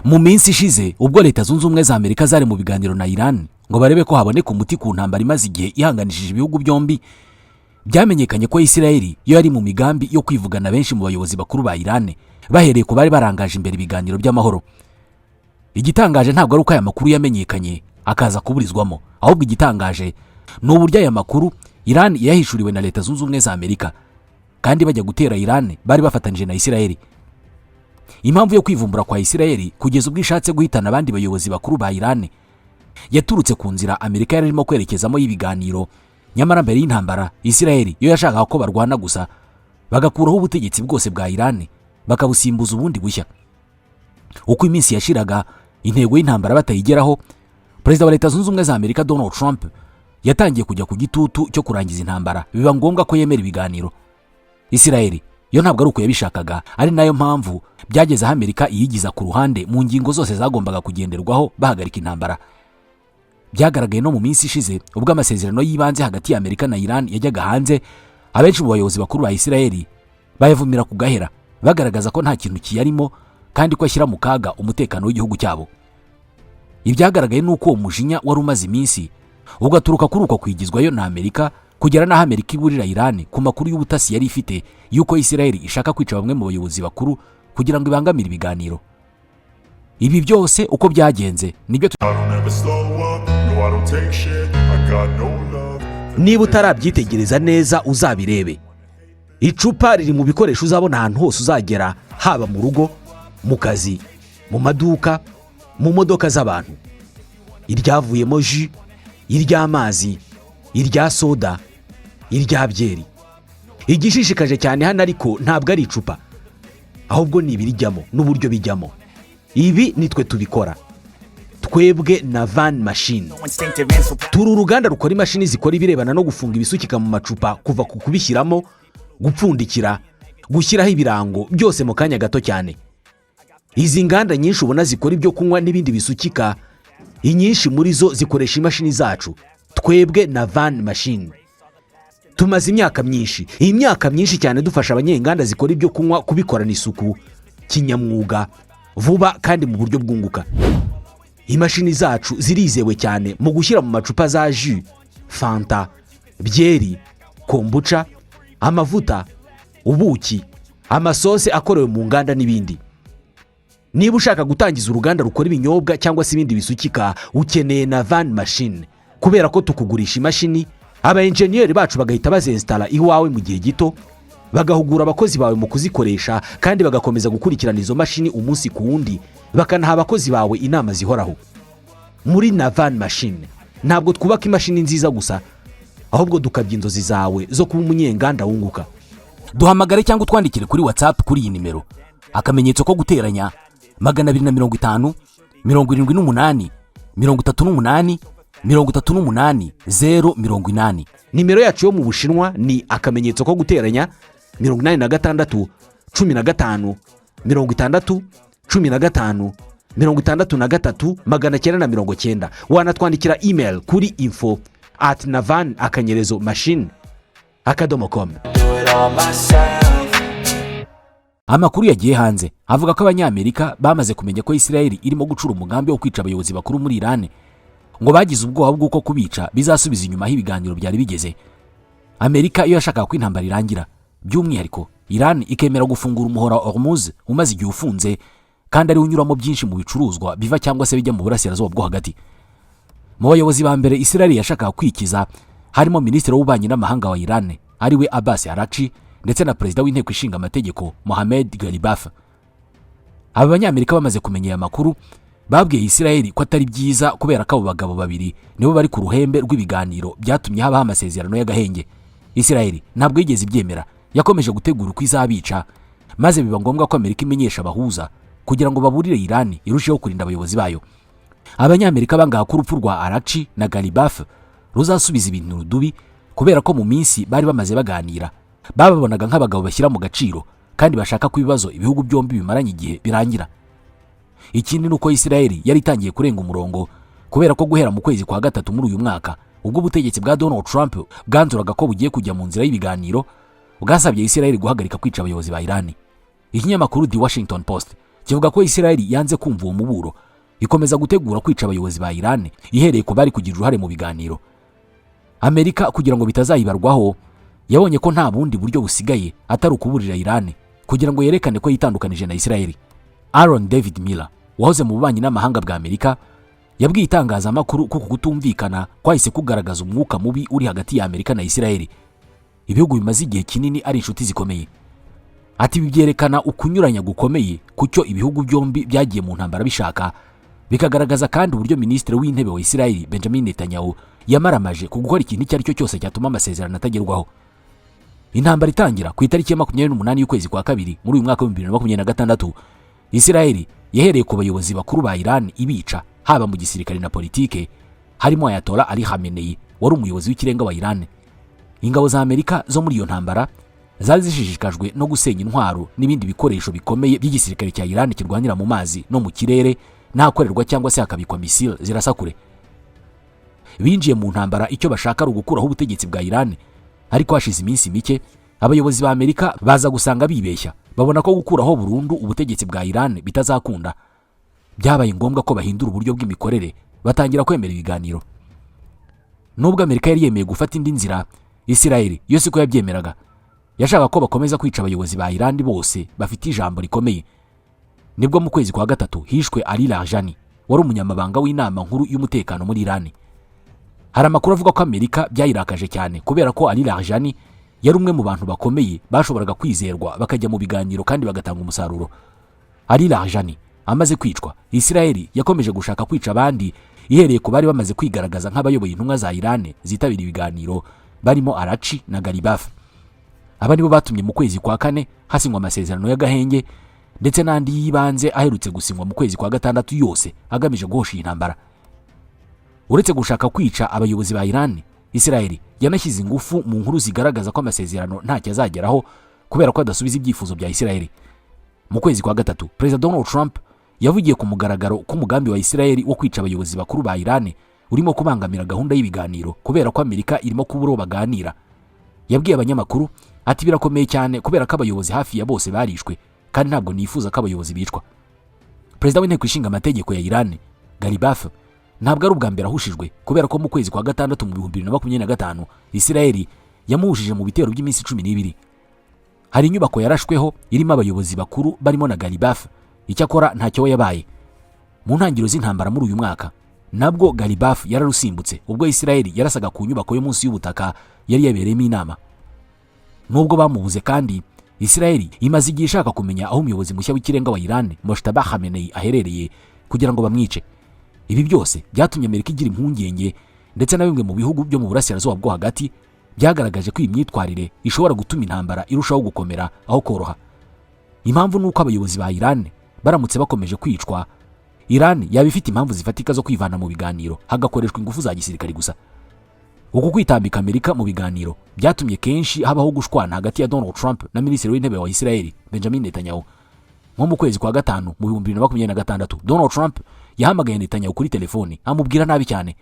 mu minsi ishize ubwo leta zunze ubumwe za Amerika zari mu biganiro na Iran ngo barebe ko haboneka umuti ku ntambara imaze igihe ihanganishije ibihugu byombi, byamenyekanye ko Israel yo yari mu migambi yo kwivugana benshi mu bayobozi bakuru ba Iran bahereye ku bari barangaje imbere ibiganiro by'amahoro. Igitangaje ntabwo ari uko aya makuru yamenyekanye akaza kuburizwamo, ahubwo igitangaje ni uburyo aya makuru Iran yahishuriwe na leta zunze ubumwe za Amerika kandi bajya gutera Iran bari bafatanije na Israel. Impamvu yo kwivumbura kwa Israel kugeza ubwo ishatse guhitana abandi bayobozi bakuru ba Iran yaturutse ku nzira Amerika yarimo kwerekezamo y'ibiganiro, nyamara mbere y'intambara Israel yo yashakaga ko barwana gusa bagakuraho ubutegetsi bwose bwa Iran bakabusimbuza ubundi bushya. Uko iminsi yashiraga intego y'intambara batayigeraho, Perezida wa leta zunze ubumwe za Amerika Donald Trump yatangiye kujya ku gitutu cyo kurangiza intambara, biba ngombwa ko yemera ibiganiro. Israel yo ntabwo ari uko yabishakaga, ari nayo mpamvu byageze aho Amerika iyigiza ku ruhande mu ngingo zose zagombaga kugenderwaho bahagarika intambara. Byagaragaye no mu minsi ishize ubwo amasezerano y'ibanze hagati ya Amerika na Iran yajyaga hanze, abenshi mu bayobozi bakuru ba Israel bayavumira ku gahera, bagaragaza ko nta kintu kiyarimo kandi ko ashyira mu kaga umutekano w'igihugu cyabo. Ibyagaragaye nuko uwo mujinya wari umaze iminsi ugaturuka kuri uko kwigizwayo na Amerika, kugera n'aho Amerika iburira Iran ku makuru y'ubutasi yari ifite yuko Israel ishaka kwica bamwe mu bayobozi bakuru kugira ngo ibangamire ibiganiro. Ibi byose uko byagenze nibyo niba utarabyitegereza neza uzabirebe. Icupa riri mu bikoresho uzabona ahantu hose uzagera, haba mu rugo, mu kazi, mu maduka, mu modoka z'abantu. Iryavuyemo ji, iry'amazi, irya soda, irya byeri. Igishishikaje cyane hano ariko ntabwo ari icupa, ahubwo ni ibirijyamo n'uburyo bijyamo. Ibi nitwe tubikora, twebwe na Van Machine. Turi uruganda rukora imashini zikora ibirebana no gufunga ibisukika mu macupa, kuva ku kubishyiramo, gupfundikira, gushyiraho ibirango, byose mu kanya gato cyane. Izi nganda nyinshi ubona zikora ibyo kunywa n'ibindi bisukika, inyinshi muri zo zikoresha imashini zacu, twebwe na Van Machine. Tumaze imyaka myinshi cyane dufasha abanyenganda zikora ibyo kunywa kubikorana isuku kinyamwuga, vuba kandi mu buryo bwunguka. Imashini zacu zirizewe cyane mu gushyira mu macupa za jus, fanta, byeri, kombucha, amavuta, ubuki, amasose akorewe mu nganda n'ibindi. Niba ushaka gutangiza uruganda rukora ibinyobwa cyangwa se ibindi bisukika, ukeneye na Van Machine, kubera ko tukugurisha imashini, aba engineer bacu bagahita bazinstalla iwawe mu gihe gito, bagahugura abakozi bawe mu kuzikoresha kandi bagakomeza gukurikirana izo mashini umunsi ku wundi, bakanaha abakozi bawe inama zihoraho. Muri na Van Machine ntabwo twubaka imashini nziza gusa, ahubwo dukabya inzozi zawe zo kuba umunyenganda wunguka. Duhamagare cyangwa twandikire kuri WhatsApp kuri iyi nimero, akamenyetso ko guteranya 250 78 38 38 080. Nimero yacu yo mu Bushinwa ni akamenyetso ko guteranya 86 15 60 15 63 990. Wanatwandikira email kuri info@navan-machine.com. Amakuru yagiye hanze avuga ko abanyamerika bamaze kumenya ko Israel irimo gucura umugambi wo kwica abayobozi bakuru muri Iran, ngo bagize ubwoba bw'uko kubica bizasubiza inyuma ibiganiro byari bigeze. Amerika iyo yashakaga ko intambara irangira, by'umwihariko Iran ikemera gufungura umuhora Hormuz umaze igihe ufunze kandi ari unyuramo byinshi mu bicuruzwa biva cyangwa se bijya mu burasirazuba bwo hagati. Mu bayobozi ba mbere Israel yashakaga kwikiza harimo minisitiri w'ububanyi n'amahanga wa Iran ariwe Abbas Araghchi, ndetse na perezida w'inteko ishinga amategeko Mohamed Ghalibaf. Aba banyamerika bamaze kumenya aya makuru babwiye Israel ko atari byiza, kubera ko abo bagabo babiri nibo bari ku ruhembe rw'ibiganiro byatumye habaho amasezerano y'agahenge. Israel ntabwo yigeze ibyemera, yakomeje gutegura uko izabica, maze biba ngombwa ko Amerika imenyesha abahuza kugira ngo baburire Iran irusheho kurinda abayobozi bayo. Abanyamerika bangaha ko urupfu rwa Araghchi na Ghalibaf ruzasubiza ibintu rudubi, kubera ko mu minsi bari bamaze baganira bababonaga nk'abagabo bashyira mu gaciro kandi bashaka ko ibibazo ibihugu byombi bimaranye igihe birangira. Ikindi nuko Israel yari itangiye kurenga umurongo, kubera ko guhera mu kwezi kwa gatatu muri uyu mwaka ubwo ubutegetsi bwa Donald Trump bwanzuraga ko bugiye kujya mu nzira y'ibiganiro, bwasabye Israel guhagarika kwica abayobozi ba Iran. Ikinyamakuru The Washington Post kivuga ko Israel yanze kumva uwo muburo, ikomeza gutegura kwica abayobozi ba Iran ihereye ku bari kugira uruhare mu biganiro. Amerika kugira ngo bitazayibarwaho yabonye ko nta bundi buryo busigaye atari ukuburira Iran kugira ngo yerekane ko yitandukanije na Israel. Aaron David Miller wahoze mu bubanyi n'amahanga bwa Amerika yabwiye itangazamakuru ko kutumvikana kwahise kugaragaza umwuka mubi uri hagati ya Amerika na Israel. Ibihugu bimaze igihe kinini ari inshuti zikomeye. Ati ibi byerekana ukunyuranya gukomeye kucyo ibihugu byombi byagiye mu ntambara bishaka, bikagaragaza kandi uburyo minisitiri w'intebe wa Israel Benjamin Netanyahu yamaramaje ku gukora ikintu icyo ari cyo cyose cyatuma amasezerano atagerwaho. Intambara itangira ku itariki ya 28 y'ukwezi kwa kabiri muri uyu mwaka wa 2026, Israel yahereye ku bayobozi bakuru ba Iran ibica, haba mu gisirikare na politike, harimo Ayatollah Ali Khamenei wari umuyobozi w'ikirenga wa Iran. Ingabo za Amerika zo muri iyo ntambara zari zishishikajwe no gusenya intwaro n'ibindi bikoresho bikomeye by'igisirikare cya Iran kirwanira mu mazi no mu kirere n'ahakorerwa cyangwa se hakabikwa misile zirasa kure. Binjiye mu ntambara icyo bashaka ari ugukuraho ubutegetsi bwa Iran, ariko hashize iminsi mike abayobozi ba Amerika baza gusanga bibeshya, babona ko gukuraho burundu ubutegetsi bwa Iran bitazakunda. Byabaye ngombwa ko bahindura uburyo bw'imikorere, batangira kwemera ibiganiro. Nubwo Amerika yari yemeye gufata indi nzira, Israel yose ko yabyemeraga. Yashaka ko bakomeza kwica abayobozi ba Iran bose bafite ijambo rikomeye. Nibwo mu kwezi kwa gatatu hishwe Ali Larijani wari umunyamabanga w'inama nkuru y'umutekano muri Iran. Hari amakuru avuga ko Amerika byayirakaje cyane kubera ko Ali Larijani yari umwe mu bantu bakomeye bashoboraga kwizerwa bakajya mu biganiro kandi bagatanga umusaruro. Ali Larijani amaze kwicwa, Israel yakomeje gushaka kwica abandi ihereye ku bari bamaze kwigaragaza nk'abayoboye intumwa za Iran zitabira ibiganiro, barimo Arachi na Galibaf. Aba nibo batumye mu kwezi kwa kane hasinywa amasezerano y'agahenge ndetse n'andi yibanze aherutse gusinywa mu kwezi kwa gatandatu yose agamije guhosha intambara. Uretse gushaka kwica abayobozi ba Iran, Israel yanashyize ingufu mu nkuru zigaragaza ko amasezerano ntacyo azageraho kubera ko adasubiza ibyifuzo bya Israel. Mu kwezi kwa gatatu, President Donald Trump yavugiye ku mugaragaro ko umugambi wa Israel wo kwica abayobozi bakuru ba Iran urimo kubangamira gahunda y'ibiganiro kubera ko Amerika irimo kuburo baganira. Yabwiye abanyamakuru ati birakomeye cyane kubera ko abayobozi hafi ya bose barishwe kandi ntabwo nifuza ko abayobozi bicwa. Perezida w'inteko ishinga amategeko ya Iran Galibaf ntabwo ari ubwa mbere ahushijwe kubera ko mu kwezi kwa gatandatu mu 2025 Israel yamuhushije mu bitero by'iminsi 12. Hari inyubako yarashweho irimo abayobozi bakuru barimo na Galibaf, icyakora ntacyo yabaye. Mu ntangiriro z'intambara muri uyu mwaka nabwo Galibaf yararusimbutse ubwo Israel yarasaga ku nyubako yo munsi y'ubutaka yari yabereyemo inama. Nubwo bamubuze kandi Israel imaze igihe ishaka kumenya aho umuyobozi mushya w'ikirenga wa Iran Mojtaba Khamenei aherereye kugira ngo bamwice. Ibi byose byatumye Amerika igira impungenge ndetse na bimwe mu bihugu byo mu burasirazuba bwo hagati byagaragaje ko iyi myitwarire ishobora gutuma intambara irushaho gukomera aho koroha. Impamvu nuko abayobozi ba Iran baramutse bakomeje kwicwa, Iran yaba ifite impamvu zifatika zo kwivana mu biganiro hagakoreshwa ingufu za gisirikare gusa. Uku kwitambika Amerika mu biganiro byatumye kenshi habaho gushwana hagati ya Donald Trump na minisitiri w'intebe wa Israel Benjamin Netanyahu. Nko mu kwezi kwa gatanu mu 2026, Donald Trump yahamagaye Netanyahu kuri telefoni amubwira nabi cyane.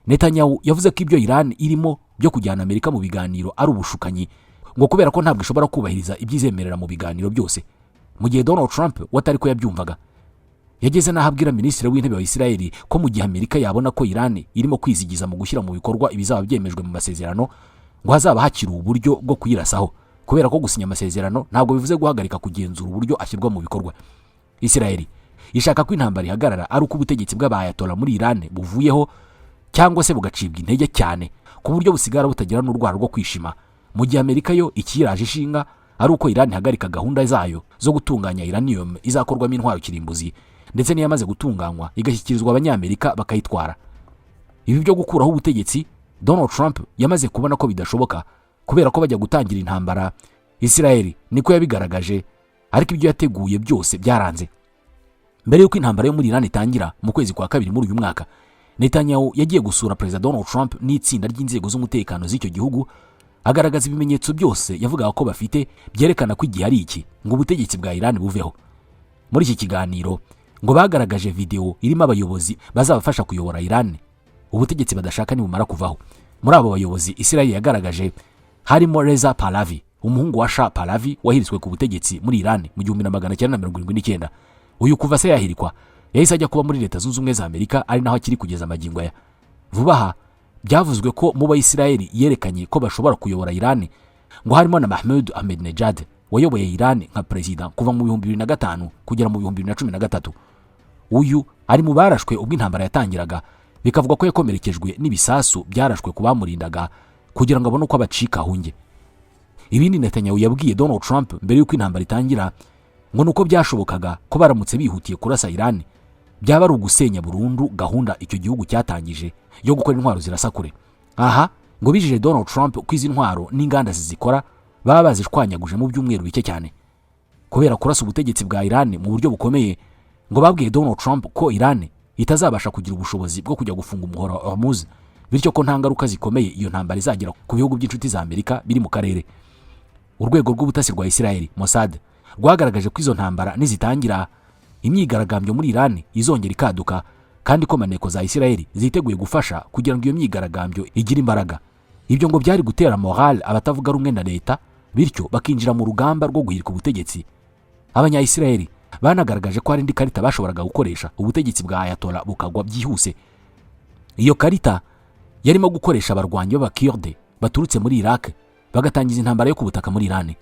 Netanyahu yavuze ko ibyo Iran irimo byo kujyana Amerika mu biganiro ari ubushukanyi, ngo kubera ko ntabwo ishobora kubahiriza ibyizemerera mu biganiro byose. Mu gihe Donald Trump watari ko yabyumvaga, yageze nahabwira minisitiri w'intebe wa Israel ko mu gihe Amerika yabona ko Iran irimo kwizigiza mu gushyira mu bikorwa ibizaba byemejwe mu masezerano, ngo hazaba hakiri uburyo bwo kuyirasaho, kubera ko gusinya amasezerano ntabwo bivuze guhagarika kugenzura uburyo ashyirwa mu bikorwa. Israel ishaka ko intambara ihagarara ari uko ubutegetsi bw'Abayatollah muri Iran buvuyeho cyangwa se bugacibwa intege cyane ku buryo busigara butagira n'urwara rwo kwishima, mu gihe Amerika yo ikiraje ishinga ari uko Iran ihagarika gahunda zayo zo gutunganya uranium izakorwamo intwaro kirimbuzi ndetse n'iyamaze gutunganywa igashyikirizwa abanyamerika bakayitwara. Ibi byo gukuraho ubutegetsi Donald Trump yamaze kubona ko bidashoboka kubera ko bajya gutangira intambara. Israel niko yabigaragaje, ariko ibyo yateguye byose byaranze. Mbere yuko intambara yo muri Iran itangira mu kwezi kwa kabiri muri uyu mwaka, Netanyahu yagiye gusura President Donald Trump n'itsinda ry'inzego z'umutekano z'icyo gihugu, agaragaza ibimenyetso byose yavugaga ko bafite byerekana ko igihe ari iki ngo ubutegetsi bwa Iran buveho. Muri iki kiganiro ngo bagaragaje video irimo abayobozi bazabafasha kuyobora Iran ubutegetsi badashaka nibumara kuvaho. Muri abo bayobozi Israel yagaragaje harimo Reza Pahlavi, umuhungu wa Shah Pahlavi wahirizwe ku butegetsi muri Iran mu 1979. uyu kuva se yahirikwa yahise ajya kuba muri Leta Zunze Ubumwe za Amerika, ari naho akiri kugeza amagingo aya. Vuba aha byavuzwe ko mu Bayisiraheli yerekanye ko bashobora kuyobora Iran, ngo harimo na Mahmoud Ahmadinejad wayoboye Iran nka perezida kuva mu 2005 kugera mu 2013. Uyu ari mu barashwe ubwo intambara yatangiraga, bikavuga ko yakomerekejwe n'ibisasu byarashwe ku bamurindaga kugira ngo abone uko abacika ahunge. Ibindi Netanyahu yabwiye Donald Trump mbere y'uko intambara itangira ngo nuko byashobokaga ko baramutse bihutiye kurasa Iran byaba ari ugusenya burundu gahunda icyo gihugu cyatangije yo gukora intwaro zirasa kure. Aha ngo bijije Donald Trump ko izi ntwaro n'inganda zizikora baba bazishwanyaguje mu byumweru bike cyane. Kubera kurasa ubutegetsi bwa Iran mu buryo bukomeye, ngo babwiye Donald Trump ko Iran itazabasha kugira ubushobozi bwo kujya gufunga umuhora wa Hormuz, bityo ko nta ngaruka zikomeye iyo ntambara izagira ku bihugu by'inshuti za Amerika biri mu karere. Urwego rw'ubutasi rwa Israel Mossad rwagaragaje ko izo ntambara nizitangira imyigaragambyo muri Iran izongera ikaduka, kandi ko maneko za Israel ziteguye gufasha kugira ngo iyo myigaragambyo igire imbaraga. Ibyo ngo byari gutera moral abatavuga rumwe na leta, bityo bakinjira mu rugamba rwo guhirika ubutegetsi. Abanya-Israel banagaragaje ko hari indi karita bashoboraga gukoresha ubutegetsi bwa Ayatollah bukagwa byihuse. Iyo karita yarimo gukoresha abarwanyi b'Abakurde baturutse muri Iraq bagatangiza intambara yo kubutaka muri Iran.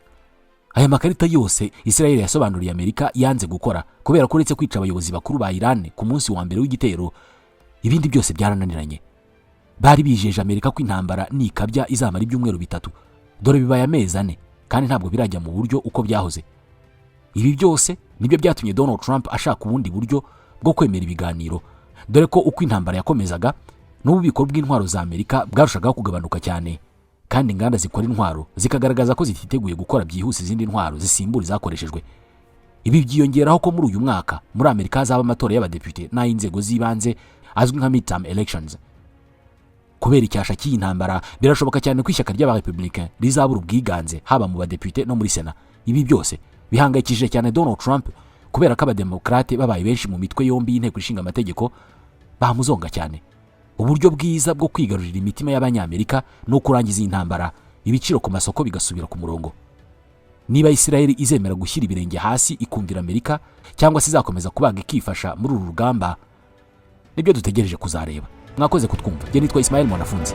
Aya makarita yose Israel yasobanuriye Amerika yanze gukora kubera ko uretse kwica abayobozi bakuru ba Iran ku munsi wa mbere w'igitero, ibindi byose byarananiranye. Bari bijeje Amerika ko intambara nikabya izamara ibyumweru bitatu, dore bibaye amezi 4 kandi ntabwo birajya mu buryo uko byahoze. Ibi byose nibyo byatumye Donald Trump ashaka ubundi buryo bwo kwemera ibiganiro, dore ko uko intambara yakomezaga n'ububiko bw'intwaro za Amerika bwarushagaho kugabanuka cyane, kandi inganda zikora intwaro zikagaragaza ko zititeguye gukora byihuse izindi ntwaro zisimbura zakoreshejwe. Ibi byiyongeraho ko muri uyu mwaka muri Amerika hazaba amatora y'abadepite n'ay'inzego z'ibanze azwi nka midterm elections. Kubera icyasha cy'iyi ntambara birashoboka cyane ko ishyaka ry'abarepublicain rizabura ubwiganze haba mu badepite no muri Sena. Ibi byose bihangayikishije cyane Donald Trump kubera ko abademokrate babaye benshi mu mitwe yombi y'inteko ishinga amategeko bamuzonga cyane. Uburyo bwiza bwo kwigarurira imitima y'Abanyamerika no kurangiza iyi ntambara, ibiciro ku masoko bigasubira ku murongo. Niba Israel izemera gushyira ibirenge hasi ikumvira Amerika cyangwa se izakomeza kubaga ikifasha muri uru rugamba, nibyo dutegereje kuzareba. Mwakoze kutwumva. Je nitwa Ismael Mwanafunzi.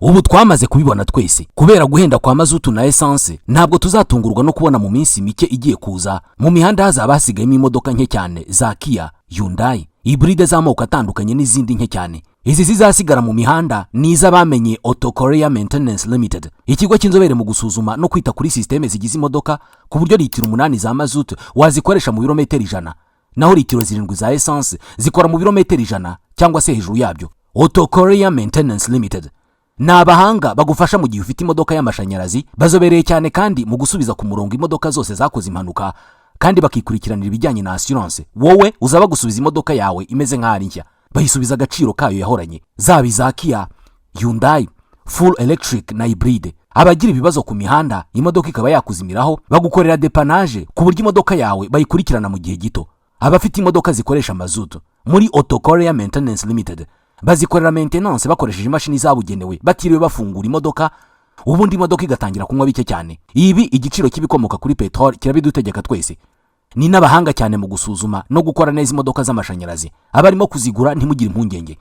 Ubu twamaze kubibona twese, kubera guhenda kwa mazutu na essence ntabwo tuzatungurwa no kubona mu minsi mike igiye kuza mu mihanda hazaba hasigayemo imodoka nke cyane za Kia, Hyundai, hybride z'amoko atandukanye n'izindi nke cyane. Izi zizasigara mu mihanda ni iz'abamenye Auto Korea Maintenance Limited, ikigo cy'inzobere mu gusuzuma no kwita kuri systeme zigize imodoka, ku buryo litiro 8 za mazutu wazikoresha mu birometero 100, naho litiro 7 za essence zikora mu birometero 100 cyangwa se hejuru yabyo. Auto Korea Maintenance Limited ni abahanga bagufasha mu gihe ufite imodoka y'amashanyarazi, bazobereye cyane kandi mu gusubiza ku murongo imodoka zose zakoze impanuka, kandi bakikurikiranira ibijyanye na assurance. Wowe uzaba gusubiza imodoka yawe imeze nk'ari nshya, bayisubiza agaciro kayo yahoranye, zaba za Kia, Hyundai, full electric na hybride. Abagira ibibazo ku mihanda imodoka ikaba yakuzimiraho, bagukorera dépannage ku buryo imodoka yawe bayikurikirana mu gihe gito. Abafite imodoka zikoresha mazutu muri Auto Korea Maintenance Limited bazikorera maintenance bakoresheje imashini zabugenewe, batiriwe bafungura imodoka, ubundi imodoka igatangira kunywa bike cyane. Ibi igiciro kibikomoka kuri petrol kirabidutegeka twese. Ni n'abahanga cyane mu gusuzuma no gukora neza imodoka z'amashanyarazi. Abarimo kuzigura ntimugire impungenge,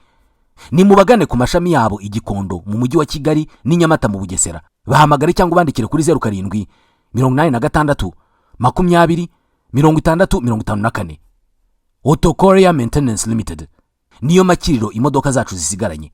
ni mubagane ku mashami yabo i Gikondo mu mujyi wa Kigali ni Nyamata mu Bugesera. Bahamagare cyangwa bandikire kuri 07 86 20 60 54. Auto Korea Maintenance Limited niyo makiriro imodoka zacu zisigaranye.